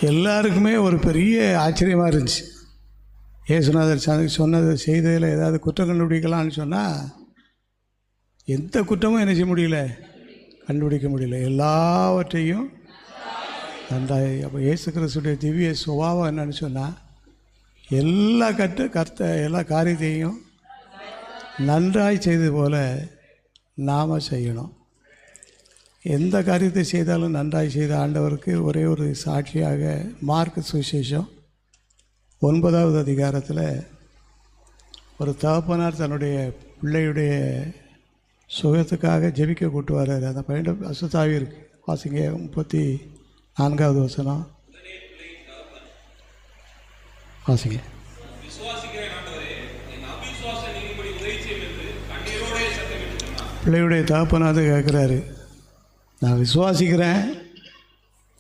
எல்லாருக்குமே ஒரு பெரிய ஆச்சரியமாக இருந்துச்சு. இயேசுநாதர் சொன்னது செய்ததில் ஏதாவது குற்றம் கண்டுபிடிக்கலான்னு சொன்னால் எந்த குற்றமும் என்ன செய்ய முடியல, கண்டுபிடிக்க முடியல. எல்லாவற்றையும் நன்றாக. அப்போ இயேசு கிறிஸ்துடைய திவ்ய சுபாவம் என்னன்னு சொன்னால் எல்லா காரியத்தையும் நன்றாய் செய்தது போல் நாம் செய்யணும். எந்த காரியத்தை செய்தாலும் நன்றாய் செய்த ஆண்டவருக்கு ஒரே ஒரு சாட்சியாக மார்க் சுவிசேஷம் 9வது அதிகாரத்தில் ஒரு தகப்பனார் தன்னுடைய பிள்ளையுடைய சுகத்துக்காக ஜெபிக்க கூட்டு வர்றாரு. அந்த பையன் அசுத்தாவி இருக்கு. வாசிங்க 34வது வசனம் வாசிங்க. பிள்ளையுடைய தகப்பனார் கேட்குறாரு, நான் விசுவாசிக்கிறேன்,